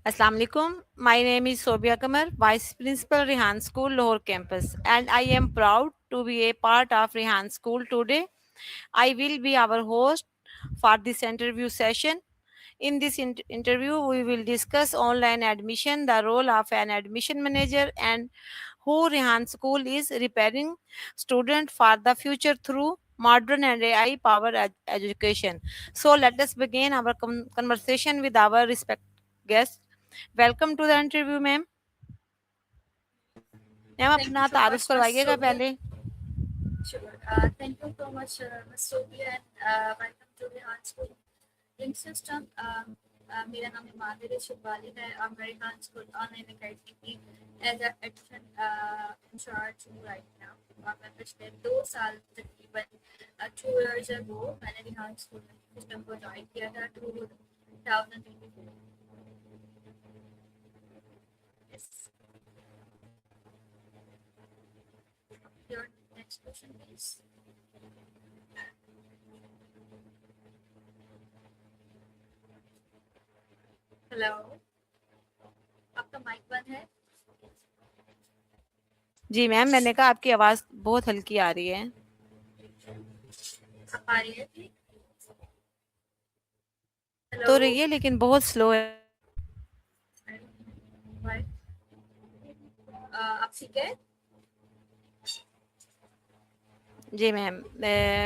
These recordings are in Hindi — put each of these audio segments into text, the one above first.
Assalamu alaikum. My name is Sobia Kamar, Vice Principal Rehan School, Lahore campus, and I am proud to be a part of Rehan School today. I will be our host for this interview session. In this interview, we will discuss online admission, the role of an admission manager, and how Rehan School is preparing students for the future through modern and AI powered education. So, let us begin our conversation with our respected guest. Welcome to the interview ma'am. Ma'am Thank you अपना so तारुफ much, Ms. करवाइएगा Sophia. पहले। Sure. Thank you so much, Ms. Sophia, and welcome to the Rehan School Link System. मेरा नाम हिमाद्री शिवाली है और मैं रिहान स्कूल ऑनलाइन अकेडमी की एज एडमिशन इंचार्ज हूँ राइट नाउ। और मैं पिछले 2 साल तकरीबन 2 years ago मैंने रिहान स्कूल सिस्टम को ज्वाइन किया था 2024। Your next question, please. Hello, आपका माइक बंद है। जी मैम, मैंने कहा आपकी आवाज़ बहुत हल्की आ रही है। अब आ रही है ठीक? तो हेलो, रही है लेकिन बहुत स्लो है। आप ठीक है? जी मैम।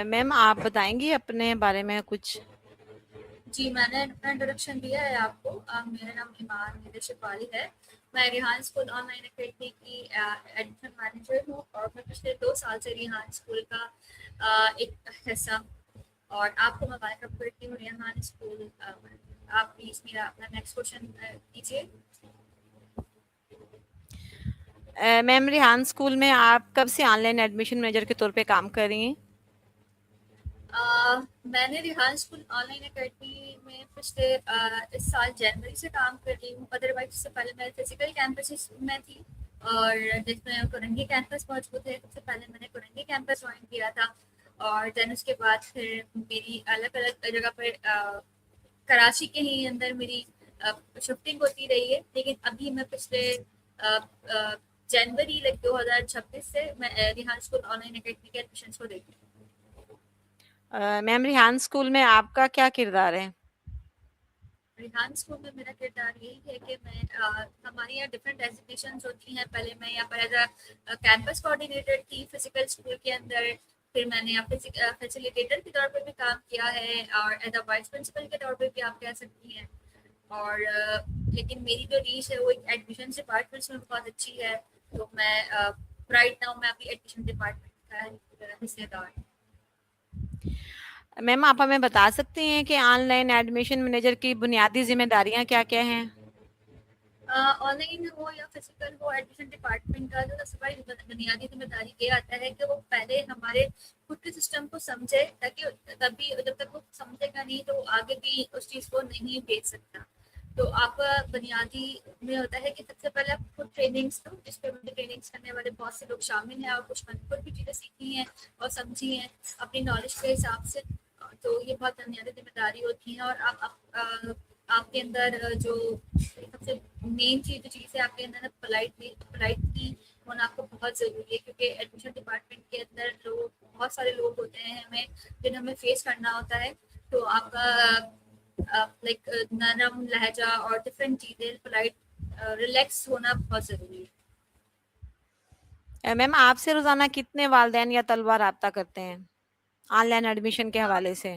मैम आप बताएंगी अपने बारे में कुछ? जी, मैंने अपना इंट्रोडक्शन दिया है आपको। मेरा नाम ईमान निधि शिपाली है। मैं रिहान स्कूल ऑनलाइन अकेडमी की एडमिशन मैनेजर हूँ और मैं पिछले 2 साल से रिहान स्कूल का एक हिस्सा हूँ। और आपको मैं वेलकम करती हूँ रिहान स्कूल। आप प्लीज मेरा अपना नेक्स्ट क्वेश्चन कीजिए। मैम रिहान स्कूल में आप कब से ऑनलाइन एडमिशन मैनेजर के तौर पे काम कर रही हैं? मैंने रिहान स्कूल ऑनलाइन अकेडमी में पिछले इस साल जनवरी से काम कर रही हूँ। अदरवाइज इससे पहले मैं फिजिकल कैंपस में थी और जिसमें कोरंगी कैंपस मौजूद है। सबसे पहले मैंने कोरंगी कैंपस ज्वाइन किया था और देन उसके बाद फिर मेरी अलग अलग जगह पर कराची के ही अंदर मेरी शिफ्टिंग होती रही है। लेकिन अभी मैं पिछले जनवरी 2026 से मैं रिहान स्कूल ऑनलाइन अकेडमी के एडमिशन को देखती हूँ। मैम रिहान स्कूल में आपका क्या किरदार है? रिहान स्कूल में मेरा किरदार यही है कि मैं हमारी यहाँ डिफरेंट डेजिग्नेशंस होती हैं। पहले मैं यहाँ पर एज अ कैंपस कोऑर्डिनेटर थी फिजिकल स्कूल के अंदर। फिर मैंने यहाँ फैसिलिटेटर के तौर पर भी काम किया है और एज अ वाइस प्रिंसिपल के तौर पर भी आप कह सकती हैं। और लेकिन मेरी जो रीच है वो एक एडमिशन डिपार्टमेंट्स में बहुत अच्छी है। तो मैं राइट नाउ मैं अभी एडमिशन डिपार्टमेंट का हिस्सेदार हूँ। मैम आप हमें बता सकती हैं कि ऑनलाइन एडमिशन मैनेजर की बुनियादी जिम्मेदारियां क्या क्या हैं? ऑनलाइन हो या फिजिकल हो, एडमिशन डिपार्टमेंट का जो सबसे बड़ी बुनियादी जिम्मेदारी ये आता है कि वो पहले हमारे खुद के सिस्टम को समझे, ताकि तभी जब तक वो समझेगा नहीं तो वो आगे भी उस चीज़ को नहीं भेज सकता। तो आपका बुनियादी में होता है कि सबसे पहले आप खुद ट्रेनिंग्स लो, जिस पे मुझे ट्रेनिंग्स करने वाले बहुत से लोग शामिल हैं और कुछ मैंने खुद भी चीज़ें सीखी हैं और समझी हैं अपनी नॉलेज के हिसाब से। तो ये बहुत बुनियादी जिम्मेदारी होती है। और आपके अंदर जो सबसे मेन चीज़ है आपके अंदर पोलाइटली होना आपको बहुत ज़रूरी है, क्योंकि एडमिशन डिपार्टमेंट के अंदर लोग बहुत सारे लोग होते हैं हमें फेस करना होता है। तो आपका लाइक नरम लहजा और डिफरेंट चीज़ें पोलाइट रिलैक्स होना बहुत ज़रूरी है। मैम आपसे रोजाना कितने वालदेन या तलबा राब्ता करते हैं ऑनलाइन एडमिशन के हवाले से?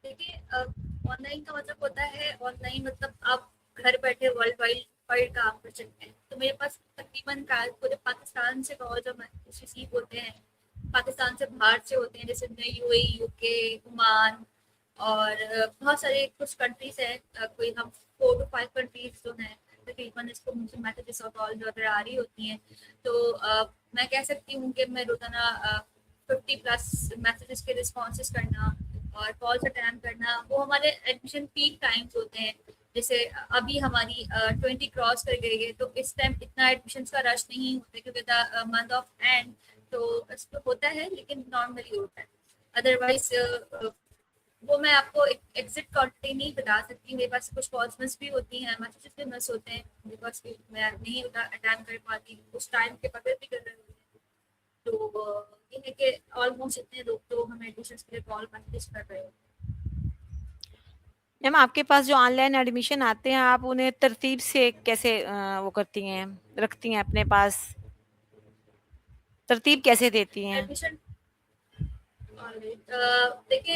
देखिए, ऑनलाइन का मतलब होता है ऑनलाइन मतलब आप घर बैठे वर्ल्ड वाइड काम कर सकते हैं। तो मेरे पास तकरीबन पूरे पाकिस्तान से कॉल जो रिसीव होते हैं, पाकिस्तान से बाहर से होते हैं, जैसे यूएई, यूके, ओमान और बहुत सारे कुछ कंट्रीज हैं। कोई हम 4 to 5 कंट्रीज जो हैं तकरीबन इसको मुझे मैसेजेस और कॉल वगैरह आ रही होती हैं। तो मैं कह सकती हूँ कि मैं रोजाना 50+ मैसेजेस के रिस्पॉन्सेज करना और कॉल्स अटेंड करना, वो हमारे एडमिशन पीक टाइम्स होते हैं। जैसे अभी हमारी 20 क्रॉस कर गई है, तो इस टाइम इतना एडमिशन का रश नहीं होता क्योंकि द मंथ ऑफ एंड तो इस पे होता है, लेकिन नॉर्मली होता है। अदरवाइज वो मैं आपको एग्जिट क्वांटिटी नहीं बता सकती, मेरे पास कुछ कॉल्स मिस भी होती हैं, मैसेजेस भी मिस होते हैं बिकॉज मैं नहीं अटेंड कर पाती, उस टाइम के बगैर भी कर रहे होते हैं। तो ये है कि ऑलमोस्ट इतने लोग तो हमें एडमिशन के लिए कॉल मैसेज कर रहे होते मैम आपके पास जो ऑनलाइन एडमिशन आते हैं आप उन्हें तरतीब से कैसे वो करती हैं, रखती हैं अपने पास, तरतीब कैसे देती हैं। हैं? एडमिशन देखिए,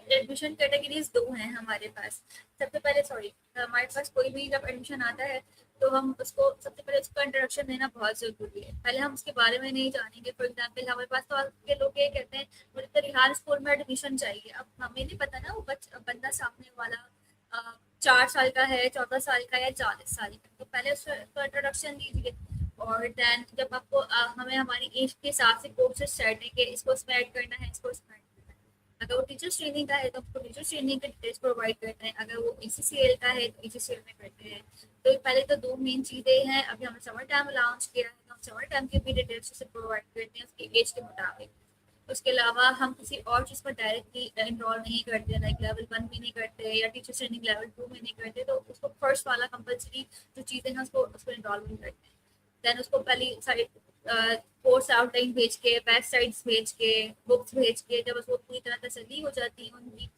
एडमिशन कैटेगरीज दो हैं हमारे पास। सबसे पहले सॉरी, हमारे पास कोई भी जब एडमिशन आता है तो हम उसको सबसे पहले उसका इंट्रोडक्शन देना बहुत ज़रूरी है। पहले हम उसके बारे में नहीं जानेंगे। फॉर एग्जांपल हमारे पास तो के लोग ये कहते हैं मुझे तो रिहान स्कूल में एडमिशन चाहिए। अब हमें नहीं पता ना वो बंदा सामने वाला 4 साल का है, 14 साल का या 40 साल का, तो पहले उसका इंट्रोडक्शन दीजिए। और देन जब आपको हमें हमारी एज के हिसाब से कोर्सेज सेट है कि इसको इसमें ऐड करना है, इसको इसमें ऐड करना है। अगर वो टीचर्स ट्रेनिंग का है तो उसको टीचर्स ट्रेनिंग के डिटेल्स प्रोवाइड करते हैं, अगर वो ECCL का है तो ECCL में करते हैं। तो पहले तो दो मेन चीज़ें हैं। अभी हमने समर टाइम लॉन्च किया है तो हम समर टाइम की भी डिटेल्स उसे प्रोवाइड करते हैं उसकी एज के मुताबिक। उसके अलावा हम किसी और चीज़ पर डायरेक्टली इनरोल नहीं करते, लाइक लेवल 1 भी नहीं करते या टीचर ट्रेनिंग लेवल 2 में नहीं करते, तो उसको फर्स्ट वाला कंपलसरी जो चीज़ें हैं उसको इनरोलमेंट करते हैं। देन उसको पहली सारी कोर्स आउटलाइन भेज के, वेबसाइट्स भेज के, बुक्स भेज के, जब उसको पूरी तरह तसल्ली हो जाती है उनकी,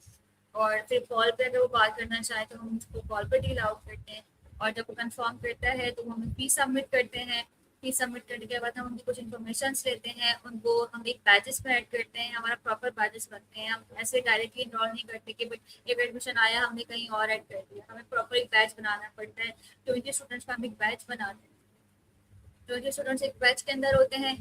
और फिर कॉल पे अगर वो बात करना चाहे तो हम उसको कॉल पर डील आउट करते हैं। और जब वो कंफर्म करता है तो हम फीस सबमिट करते हैं। फीस सबमिट करने के बाद हम उनकी कुछ इन्फॉर्मेशन लेते हैं, उनको हम एक बैचेस में ऐड करते हैं, हमारा प्रॉपर बैचेस बनते हैं। हम ऐसे डायरेक्टली इनरोल नहीं करते कि भाई एक एडमिशन आया हमने कहीं और ऐड कर दिया, हमें प्रॉपर एक बैच बनाना पड़ता है। 20 स्टूडेंट्स का हम एक बैच बनाते हैं। 20 स्टूडेंट्स एक बैच के अंदर होते हैं,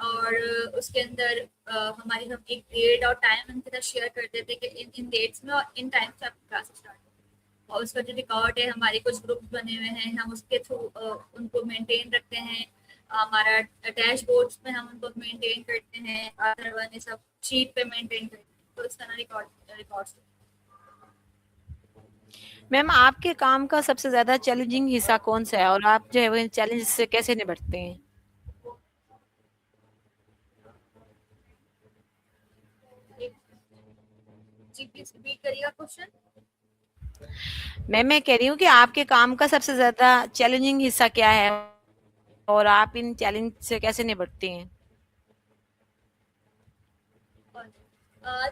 और उसके अंदर हमारी हम एक डेट और टाइम उनके साथ शेयर कर देते हैं कि इन इन डेट्स में और इन टाइम से आपकी क्लासेस स्टार्ट होगी। और उसका जो रिकॉर्ड है, हमारे कुछ ग्रुप्स बने हुए हैं, हम उसके थ्रू उनको मेंटेन रखते हैं। हमारा डैशबोर्ड्स में हम उनको मेंटेन करते हैं, अदर वन सब शीट पे मेंटेन करते हैं, तो इस तरह रिकॉर्ड्स। मैम आपके काम का सबसे ज्यादा चैलेंजिंग हिस्सा कौन सा है और आप जो है वो चैलेंज से कैसे निपटते हैं? जी प्लीज रिपीट करिएगा क्वेश्चन। मैं कह रही हूँ कि आपके काम का सबसे ज्यादा चैलेंजिंग हिस्सा क्या है और आप इन चैलेंज से कैसे निपटती हैं?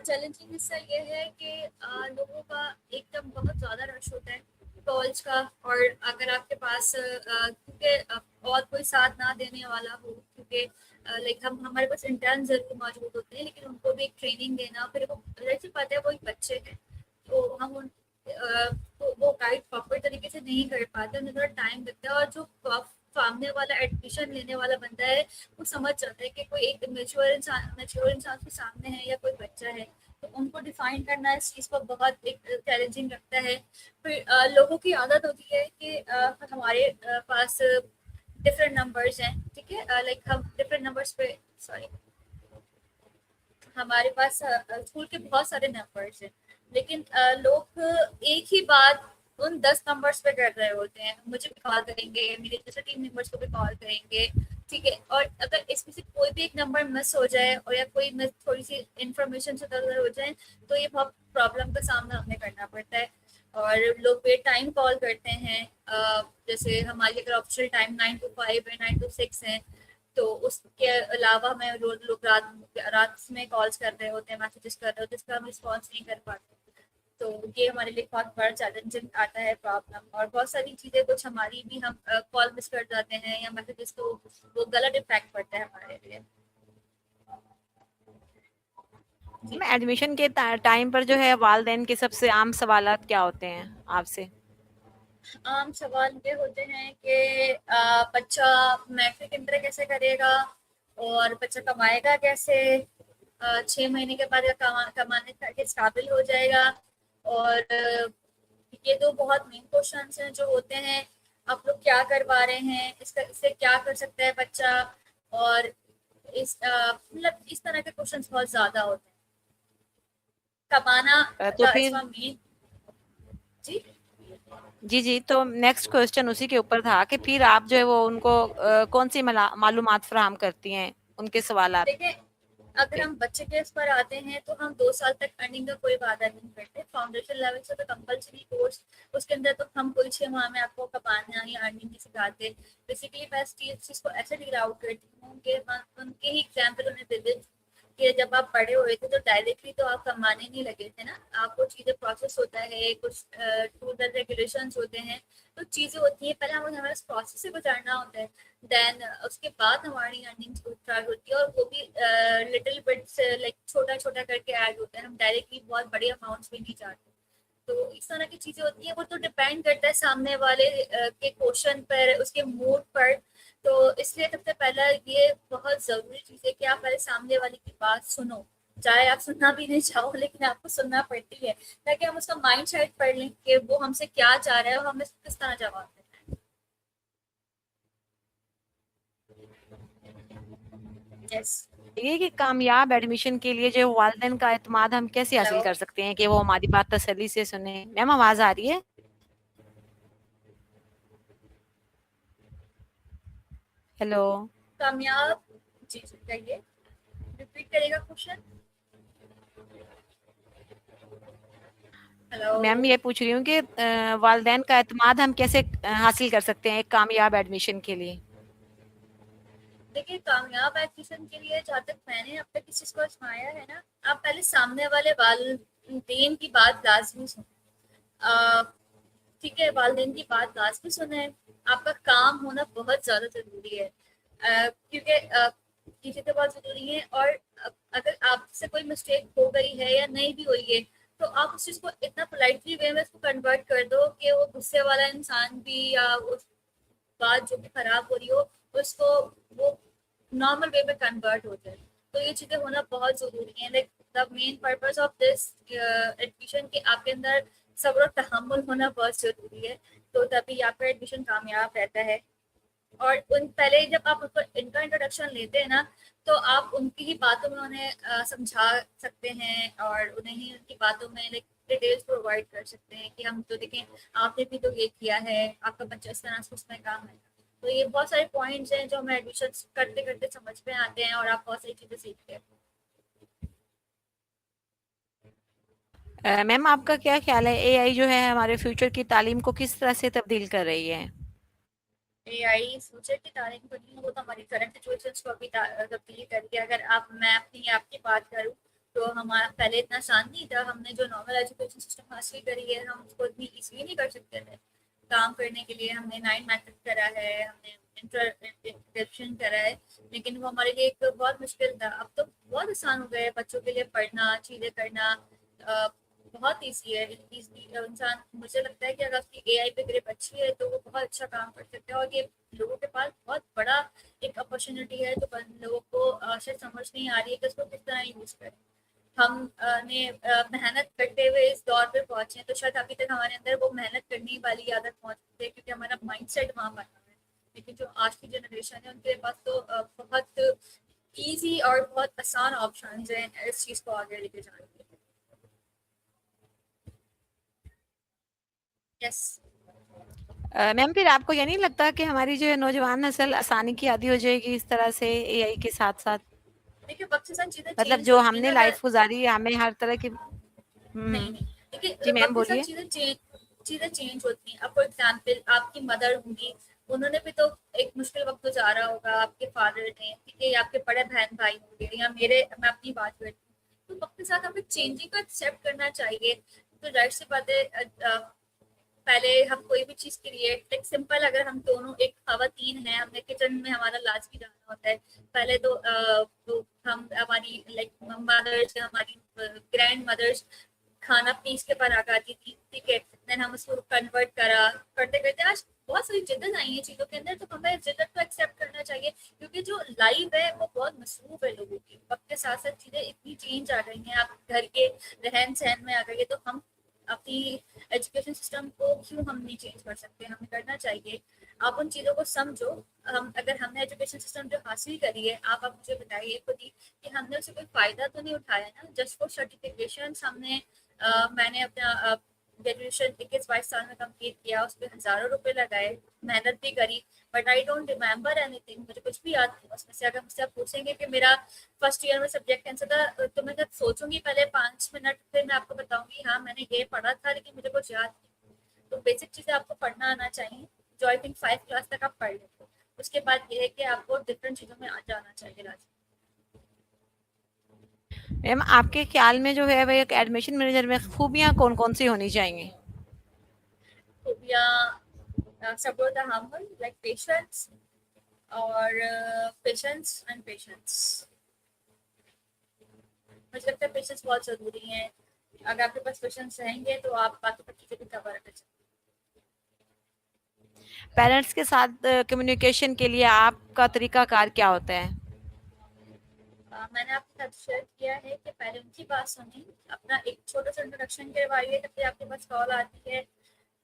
चैलेंजिंग हिस्सा ये है कि लोगों का एकदम बहुत ज़्यादा रश होता है कॉलेज का। और अगर आपके पास क्योंकि और कोई साथ ना देने वाला हो, क्योंकि लाइक हम हमारे पास इंटर्न जरूर मौजूद होते हैं, लेकिन उनको भी एक ट्रेनिंग देना, फिर वो जैसे पता है वो एक बच्चे हैं, तो हम उन तो वो गाइड प्रॉपर तरीके से नहीं कर पाते, उन्हें थोड़ा टाइम लगता है। और जो सामने वाला एडमिशन लेने वाला बंदा है वो समझ जाता है कि कोई एक मैच्योर इंसान के सामने है या कोई बच्चा है, तो उनको डिफाइन करना इस चीज़ को बहुत एक चैलेंजिंग लगता है। फिर लोगों की आदत होती है कि हमारे पास डिफरेंट नंबर्स हैं, ठीक है, लाइक हम डिफरेंट नंबर्स पे सॉरी हमारे पास स्कूल के बहुत सारे नंबर्स हैं, लेकिन लोग एक ही बात उन 10 नंबर्स पे कर रहे होते हैं। मुझे भी कॉल करेंगे, मेरे जैसे टीम मेंबर्स को भी कॉल करेंगे, ठीक है, और अगर इसमें से कोई भी एक नंबर मिस हो जाए और या कोई मिस थोड़ी सी इंफॉर्मेशन से इधर हो जाए तो ये बहुत प्रॉब्लम का सामना हमें करना पड़ता है। और लोग बे टाइम कॉल करते हैं, जैसे हमारी अगर ऑफिशियल टाइम 9 to 5 है, 9 to 6 है, तो उसके अलावा मैं लोग रात में कॉल्स कर रहे होते हैं, मैसेजेस कर रहे होते हैं, जिसका हम रिस्पॉन्स नहीं कर पाते। तो ये हमारे लिए बहुत बड़ा चैलेंजिंग आता है प्रॉब्लम। और बहुत सारी चीज़ें कुछ हमारी भी हम कॉल मिस कर जाते हैं या मैसेजेस, तो वो गलत इम्पैक्ट पड़ता है हमारे लिए। जी, एडमिशन के टाइम पर जो है वालदेन के सबसे आम सवालात क्या होते हैं आपसे? आम सवाल ये होते हैं कि बच्चा मैट्रिक इंटर कैसे करेगा, और बच्चा कमाएगा कैसे, 6 महीने के बाद कमाने के काबिल हो जाएगा। और ये दो बहुत मेन क्वेश्चंस हैं जो होते हैं। आप लोग क्या करवा रहे हैं, इससे क्या कर सकता है बच्चा, और मतलब इस तरह के क्वेश्चंस बहुत ज्यादा होते हैं। कमाना तो इसका फिर मेन। जी, जी जी, तो नेक्स्ट क्वेश्चन उसी के ऊपर था कि फिर आप जो है वो उनको कौन सी मालूमात फराहम करती हैं उनके सवालात? देखिए अगर हम बच्चे के इस पर आते हैं तो हम 2 साल तक अर्निंग का कोई वादा नहीं करते। फाउंडेशन लेवल से तो कंपलसरी कोर्स, उसके अंदर तो हम कोई 6 माह में आपको कमाना या अर्निंग नहीं सिखाते। बेसिकली मैं इस चीज़ को ऐसे फिगर आउट करती हूँ कि उनके ही एग्जाम्पल उन्हें दे दे कि जब आप बड़े हुए थे तो डायरेक्टली तो आप कमाने नहीं लगे थे ना, आपको चीज़ें प्रोसेस होता है, कुछ रूल एंड रेगुलेशंस होते हैं, तो चीज़ें होती हैं, पहले हमें उस प्रोसेस से गुजरना होता है, देन उसके बाद हमारी अर्निंग स्टार्ट होती है, और वो भी लिटिल बिट्स लाइक छोटा छोटा करके ऐड होता है, हम डायरेक्टली बहुत बड़े अमाउंट्स में नहीं जाते। तो इस तरह की चीजें होती है, वो तो डिपेंड करता है सामने वाले के क्वेश्चन पर, उसके मूड पर। तो इसलिए सबसे पहला ये बहुत जरूरी चीज है कि आप पहले सामने वाले की बात सुनो, चाहे आप सुनना भी नहीं चाहो लेकिन आपको सुनना पड़ती है, ताकि हम उसका माइंड सेट पढ़ लें कि वो हमसे क्या चाह रहा है और हमें किस तरह जवाब देना है। यस। ये कि कामयाब एडमिशन के लिए जो वालिदैन का एतमाद हम कैसे हासिल हेलो। कर सकते हैं कि वो हमारी बात तसल्ली से सुने? मैम आवाज आ रही है? हेलो कामयाब। जी जी कहिए, रिपीट करेगा क्वेश्चन। हेलो। मैम, ये पूछ रही हूँ कि वालिदैन का एतमाद हम कैसे हासिल कर सकते हैं एक कामयाब एडमिशन के लिए? देखिए, कामयाब एजुकेशन के लिए जहाँ तक मैंने अब तक इस चीज़ को आजमाया है ना, आप पहले सामने वाले वालिदैन की बात लाजमी सुनो। अ, ठीक है, वालिदैन की बात लाजमी सुने। आपका काम होना बहुत ज़्यादा ज़रूरी है, क्योंकि ये चीज़ें बहुत ज़रूरी हैं, और अगर आपसे कोई मिस्टेक हो गई है या नहीं भी हुई है, तो आप उस चीज़ को इतना पोलाइटली वे में उसको कन्वर्ट कर दो कि वो गुस्से वाला इंसान भी, या उस बात जो भी खराब हो रही हो, उसको वो नॉर्मल वे में कन्वर्ट हो जाए। तो ये चीज़ें होना बहुत ज़रूरी है। Like the main purpose of this admission के आपके अंदर सब्र और तहम्मुल होना बहुत ज़रूरी है, तो तभी आपका एडमिशन कामयाब रहता है। और उन पहले जब आप उनको इनका इंट्रोडक्शन लेते हैं ना, तो आप उनकी ही बातों में उन्हें समझा सकते हैं, और उन्हें ही उनकी बातों में लाइक डिटेल्स प्रोवाइड कर सकते हैं कि हम तो देखें, आपने भी तो ये किया है, आपका बच्चा इस तरह से उसमें काम है। तो ये बहुत सारे पॉइंट्स हैं जो हमें एडमिशन करते करते समझ में आते हैं, और आप बहुत सारी चीज़ें सीखते हैं। मैम, आपका क्या ख्याल है एआई जो है हमारे फ्यूचर की तालीम को किस तरह से तब्दील कर रही है? एआई फ्यूचर की तारीख बनी है, वो तो हमारी करंट सिचुएशंस को अभी तब्दील करके, अगर आप मैं अपनी आपकी बात करूँ, तो हमारा पहले इतना आसान नहीं था। हमने जो नॉर्मल एजुकेशन सिस्टम हासिल करी है, हम उसको इतनी ईजिली नहीं कर सकते थे। काम करने के लिए हमने 9 मैथड करा है, हमने इंट्रोडक्शन करा है, लेकिन वो हमारे लिए एक बहुत मुश्किल था। अब तो बहुत आसान हो गया है बच्चों के लिए पढ़ना, चीज़ें करना, बहुत ईजी है। इंसान, मुझे लगता है कि अगर उसकी एआई पे ग्रिप अच्छी है तो वो बहुत अच्छा काम कर सकते हैं, और ये लोगों के पास बहुत बड़ा एक अपॉर्चुनिटी है, तो लोगों को शायद समझ नहीं आ रही है कि उसको किस तरह यूज करें। हम ने मेहनत करते हुए इस दौर पे पहुंचे हैं, तो शायद अभी तक हमारे अंदर वो मेहनत करने वाली आदत मौजूद है, क्योंकि हमारा माइंड सेट वहाँ बना हुआ है। लेकिन जो आज की जनरेशन है, उनके पास तो बहुत ईजी और बहुत आसान ऑप्शन हैं इस चीज़ को आगे लेके जाने के लिए। यस। मैम, फिर आपको ये नहीं लगता कि हमारी जो है नौजवान नस्ल आसानी की आदी हो जाएगी इस तरह से एआई के साथ साथ? देखिए, वक्त के साथ चीज़ें मतलब चेंज जो होती है हमने ना, अगर लाइफ गुजारी है हमें हर तरह की। नहीं नहीं, देखिए जी मैम, वक्त के साथ बोलिए। चीज़ें चेंज होती हैं। अब फॉर एग्जाम्पल आपकी मदर होंगी, उन्होंने भी तो एक मुश्किल वक्त गुजारा होगा, आपके फादर ने, ठीक है, या आपके बड़े बहन भाई होंगे, या मेरे, मैं अपनी बात करती हूँ, तो वक्त के साथ हमें चेंजिंग को एक्सेप्ट करना चाहिए। तो जाहिर सी बात है, पहले हम कोई भी चीज क्रिएट, लाइक सिंपल, अगर हम दोनों एक खवातीन हैं, हमने किचन में हमारा लाजमी जाना होता है। पहले तो हम हमारी लाइक मदर्स, हमारी ग्रैंड मदर्स खाना पीस के पकाती थी, ठीक है, देन हम उसको कन्वर्ट करा, करते करते आज बहुत सारी जिद्दत आई है चीजों के अंदर, तो हमें जिद्दत को एक्सेप्ट करना चाहिए, क्योंकि जो लाइफ है वो बहुत मसरूफ है लोगों की। वक्त के साथ साथ चीजें इतनी चेंज आ गई हैं, आप घर के रहन सहन में आ गई है, तो हम अपनी एजुकेशन सिस्टम को क्यों हम नहीं चेंज कर सकते, हमें करना चाहिए। आप उन चीज़ों को समझो। हम, अगर हमने एजुकेशन सिस्टम जो हासिल करी है, आप मुझे बताइए खुद ही कि हमने उससे कोई फ़ायदा तो नहीं उठाया ना, जस्ट फॉर सर्टिफिकेशन हमने मैंने अपना ग्रेजुएशन 21-22 साल में कंप्लीट किया, उस पर हज़ारों रुपए लगाए, मेहनत भी करी, but I don't remember anything, मुझे कुछ भी याद नहीं उसमें से। अगर मुझसे आप पूछेंगे कि मेरा फर्स्ट ईयर में सब्जेक्ट कैंसिल था, तो मैं जब सोचूंगी पहले 5 मिनट, फिर मैं आपको बताऊंगी हाँ मैंने ये पढ़ा था, लेकिन मुझे कुछ याद नहीं। तो बेसिक चीज़ें आपको पढ़ना आना चाहिए, जो आई थिंक 5 क्लास तक आप पढ़ लेते हो। उसके बाद ये है कि आपको डिफरेंट चीज़ों में आ जाना चाहिए राज। मैम आपके ख्याल में जो है वो एक एडमिशन मैनेजर में खूबियाँ कौन-कौन सी होनी चाहिए? खूबियाँ support the humble like patience, और पेशेंस एंड पेशेंस। मुझे लगता है पेशेंस बहुत ज़रूरी है। अगर आपके पास पेशेंस रहेंगे तो आप बाकी सब चीज़ें भी कवर कर सकते पेरेंट्स के साथ कम्युनिकेशन के लिए आपका तरीकाकार क्या होता है? हैं। मैंने आपके साथ शेयर किया है कि पहले उनकी बात सुनी, अपना एक छोटा सा इंट्रोडक्शन करवाइए, जब भी आपके पास कॉल आती है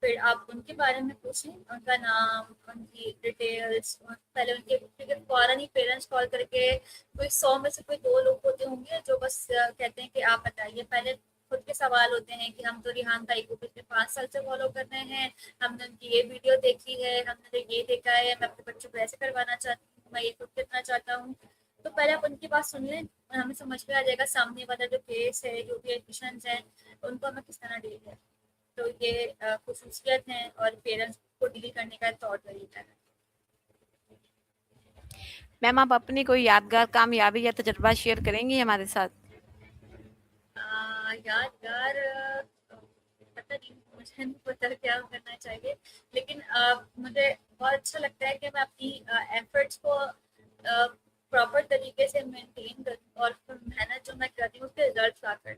फिर आप उनके बारे में पूछें, उनका नाम, उनकी डिटेल्स, पहले उनके, क्योंकि फौरन ही पेरेंट्स कॉल करके, कोई 100 में से कोई 2 लोग होते होंगे जो बस कहते हैं कि आप बताइए। पहले खुद के सवाल होते हैं कि हम तो रिहान भाई को पिछले 5 साल से फॉलो कर रहे हैं, हमने उनकी ये वीडियो देखी है, हमने तो ये देखा है, मैं अपने बच्चों को ऐसे करवाना चाहती हूँ, मैं ये खुद करना चाहता हूँ। तो पहले आप उनकी बात सुन लें और हमें समझ में आ जाएगा सामने वाला जो केस है, जो भी एडमिशन है, उनको हमें किस तरह डील है। तो ये खसूसियत है और पेरेंट्स को डील करने का तौर तरीका है। मैम आप अपनी कोई यादगार कामयाबी या तजुर्बा शेयर करेंगी हमारे साथ? यादगार पता नहीं, मुझे नहीं पता क्या करना चाहिए, लेकिन मुझे बहुत अच्छा लगता है कि मैं अपनी एफर्ट्स को प्रॉपर तरीके से मेंटेन करूँ और फिर मेहनत जो मैं करती हूँ उसके रिजल्ट ला कर।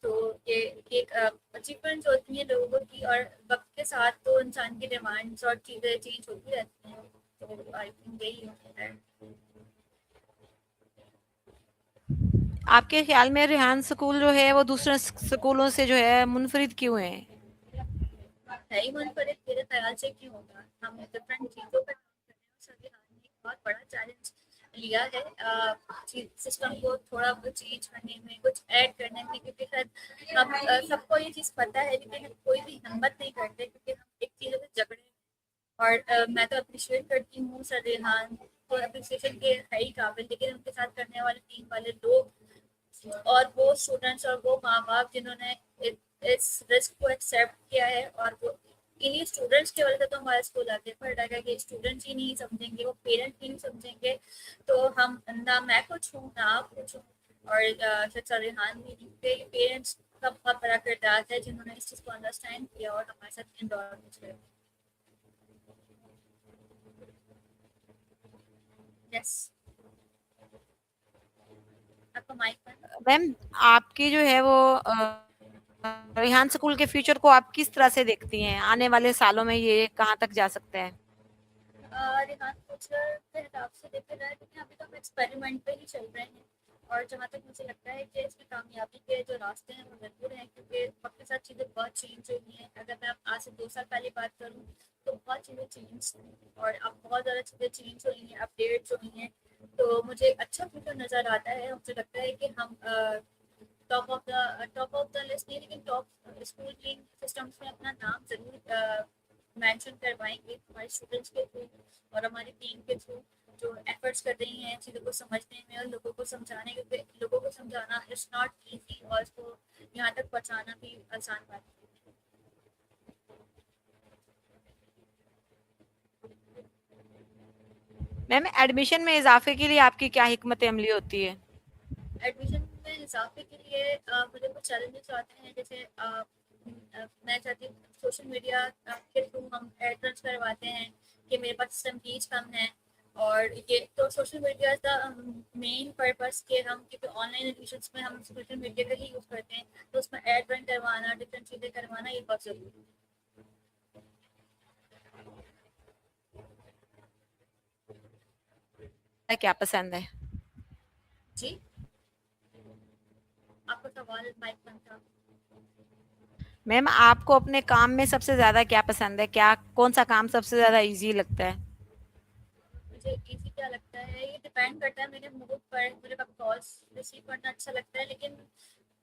तो ये एक अचीवमेंट होती है लोगों की, और वक्त के साथ तो इंसान की डिमांड्स और चीज़ें चेंज होती रहती हैं। तो आई थिंक यही होता है। आपके ख्याल में रेहान स्कूल जो है वो दूसरे स्कूलों से जो है मुनफरिद क्यों है? है ही मुनफरिद, मेरे ख्याल से क्यों होगा, हम डिफरेंट चीज़ों पर काम कर रहे हैं। सभी हाल में एक बहुत बड़ा चैलेंज लिया है सिस्टम को थोड़ा बहुत चेंज करने में, कुछ ऐड करने में, क्योंकि शायद हम सबको ये चीज़ पता है, लेकिन हम कोई भी हिम्मत नहीं करते, क्योंकि हम एक चीज़ों से झगड़े। और मैं तो अप्रिशिएट करती हूँ सर रेहान, तो अप्रिसिएशन के है ही काबिल, लेकिन उनके साथ करने वाले टीम वाले लोग और वो स्टूडेंट्स और वो माँ बाप जिन्होंने इस रिस्क को एक्सेप्ट किया है, और वो इन्हीं स्टूडेंट्स की वजह से तो हमारा स्कूल आगे बढ़ रहा है कि स्टूडेंट्स ही नहीं समझेंगे, वो पेरेंट्स ही नहीं समझेंगे, तो हम ना मैं कुछ हूँ ना आप कुछ हूँ। और सर रेहान भी नहीं, पेरेंट्स का बहुत बड़ा किरदार है जिन्होंने इस चीज़ को अंडरस्टैंड किया और हमारे साथ इंडोर किया। यस, आपका माइक बंद। मैम आपकी जो है वो रेहान स्कूल के फ्यूचर को आप किस तरह से देखती हैं? आने वाले सालों में ये कहाँ तक जा सकता है? रेहान फ्यूचर के हिसाब से देखा जाए, क्योंकि अभी तो हम एक्सपेरिमेंट पे ही चल रहे हैं, और जहाँ तक मुझे लगता है कि इसकी कामयाबी के जो रास्ते हैं वो जरूर हैं, क्योंकि वक्त के साथ चीज़ें बहुत चेंज हुई हैं। अगर मैं आज से 2 साल पहले बात करूँ तो बहुत चीज़ें चेंज हुई, और अब बहुत ज़्यादा चीज़ें चेंज हुई हैं, अपडेट्स हुई हैं। तो मुझे अच्छा फ्यूचर नज़र आता है। मुझे लगता है कि हम टॉप ऑफ द लिस्ट नहीं, लेकिन टॉप स्कूलिंग सिस्टम्स में अपना नाम जरूर मेंशन करवाएंगे हमारे स्टूडेंट्स के थ्रू और हमारी टीम के थ्रू, जो एफर्ट्स कर रही हैं चीज़ों को समझने में और लोगों को समझाने, क्योंकि लोगों को समझाना इट्स नॉट इजी, और उसको यहाँ तक पहुँचाना भी आसान बात नहीं मैम एडमिशन में इजाफे के लिए आपकी क्या हिकमत अमली होती है? है। एडमिशन में इजाफे के लिए मुझे कुछ चैलेंजेस आते हैं, जैसे मैं चाहती हूँ सोशल मीडिया के थ्रू हम एड करवाते हैं कि मेरे पास सिस्टम रीच कम है, और ये तो सोशल मीडिया का मेन पर्पस के हम, क्योंकि ऑनलाइन एडमिशन में हम सोशल मीडिया का ही यूज़ करते हैं, तो उसमें एड रन करवाना, डिफरेंट चीज़ें करवाना, ये बहुत ज़रूरी है। क्या पसंद है? जी, आपका सवाल माइक बंद था। मैम आपको अपने काम में सबसे ज़्यादा क्या पसंद है? क्या कौन-सा काम सबसे ज़्यादा ईज़ी लगता है? मुझे इजी क्या लगता है ये डिपेंड करता है मेरे मूड पर। मुझे कब कॉल्स रिसीव करना अच्छा लगता है, लेकिन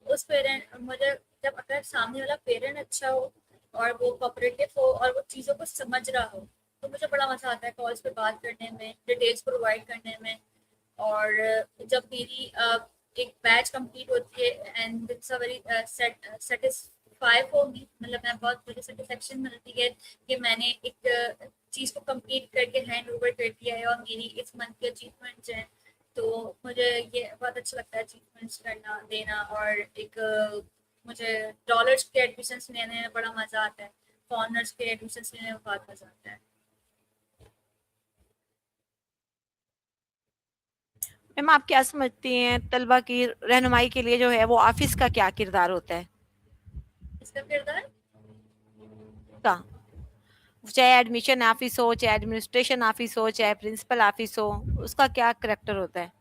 उस पेरेंट मुझे, जब अगर सामने वाला पेरेंट अच्छा हो और वो कोऑपरेटिव हो और वो चीज़ों को समझ रहा हो, तो मुझे बड़ा मजा आता है कॉल्स पे बात करने में, डिटेल्स प्रोवाइड करने में। और जब मेरी एक बैच कंप्लीट होती है and it's a very satisfy for me, मतलब मैं बहुत मुझे सेटिस्फेक्शन मिलती है कि मैंने एक चीज को कंप्लीट करके हैंड ओवर कर दिया है और मेरी इस मंथ की अचीवमेंट्स हैं। तो मुझे ये बहुत अच्छा लगता है अचीवमेंट्स करना देना। और मुझे डॉलर्स के एडमिशन्स लेने में बड़ा मजा आता है, फॉरनर्स के एडमिशन्स लेने में बहुत मजा आता है। मैम आप क्या समझती हैं तलबा की रहनुमाई के लिए जो है वो ऑफिस का क्या किरदार होता है? इसका किरदार का चाहे एडमिशन ऑफिस हो, चाहे एडमिनिस्ट्रेशन ऑफिस हो, चाहे प्रिंसिपल ऑफिस हो, उसका क्या करेक्टर होता है?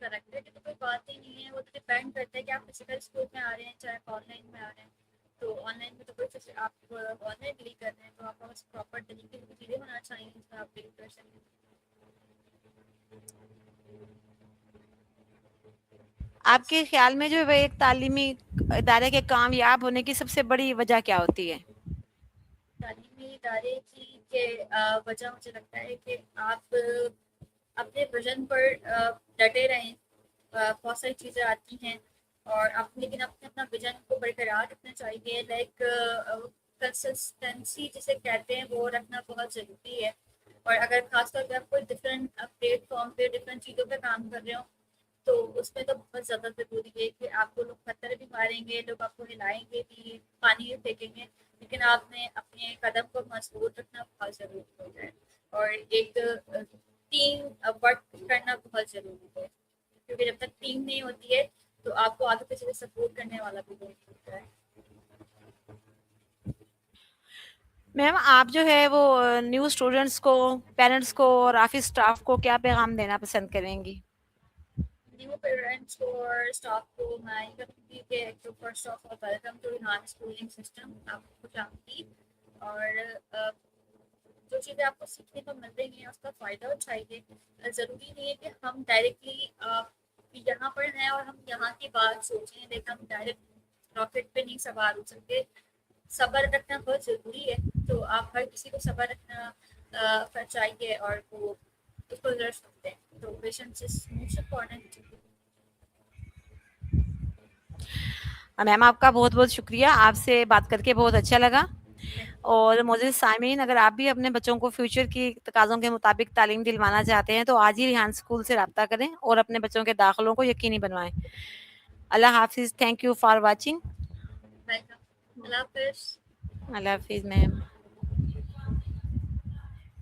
करेक्ट है कि तो कोई बात ही नहीं है, वो तो डिपेंड करता है कि आप फिजिकल स्कूल में आ रहे हैं चाहे ऑनलाइन में आ रहे हैं। तो ऑनलाइन में तो कोई आप ऑनलाइन डील कर रहे हैं तो आपका बस प्रॉपर तरीके से चीज़ें होना चाहिए जिसमें आप डील कर सकें। आपके ख्याल में जो है एक तालीमी इदारे के कामयाब होने की सबसे बड़ी वजह क्या होती है? तालीमी इदारे की के वजह मुझे लगता है कि आप अपने विजन पर डटे रहें। बहुत सारी चीज़ें आती हैं और आप लेकिन अपने अपना विजन को बरकरार रखना चाहिए। लाइक कंसिस्टेंसी जिसे कहते हैं वो रखना बहुत ज़रूरी है। और अगर खासतौर पर आप कोई डिफरेंट प्लेटफॉर्म पे डिफरेंट चीज़ों पे काम कर रहे हो तो उसमें तो बहुत ज़्यादा ज़रूरी है कि आपको लोग पत्थर भी मारेंगे, लोग आपको हिलाएंगे भी, पानी भी फेंकेंगे, लेकिन आपने अपने कदम को मजबूत रखना बहुत ज़रूरी होता है। और एक टीम वर्क करना बहुत ज़रूरी है, क्योंकि जब तक टीम नहीं होती है तो आपको आगे पीछे से सपोर्ट करने वाला भी नहीं होता है। मैम आप जो है वो न्यू स्टूडेंट्स को, पेरेंट्स को और ऑफिस स्टाफ को क्या पैगाम देना पसंद करेंगी? न्यू पेरेंट्स को और स्टाफ को मैं ये कहूँगी कि तो first of all welcome to Rihan schooling system, आपको खुशामदीद। और जो चीज़ें आपको सीखने को मिल रही हैं उसका फ़ायदा उठाइए। ज़रूरी नहीं है कि हम डायरेक्टली यहाँ पर हैं और हम यहाँ की बात सोचें, लेकिन हम डायरेक्ट रॉकेट पे नहीं सवार हो सकते। सब्र रखना बहुत ज़रूरी है, तो आप हर किसी को सब्र रखना चाहिए और वो उसको जरूर सकते हैं। तो patience is most important. Ma'am आपका बहुत बहुत शुक्रिया, आपसे बात करके बहुत अच्छा लगा। और मुझे सामीन अगर आप भी अपने बच्चों को फ्यूचर की तकाज़ों के मुताबिक तालीम दिलवाना चाहते हैं तो आज ही रिहान स्कूल से रब्ता करें और अपने बच्चों के दाखिलों को यकीनी बनवाएं। अल्लाह हाफिज़, thank you for watching. Welcome. अल्लाह हाफिज़। अल्लाह हाफिज़ मैम।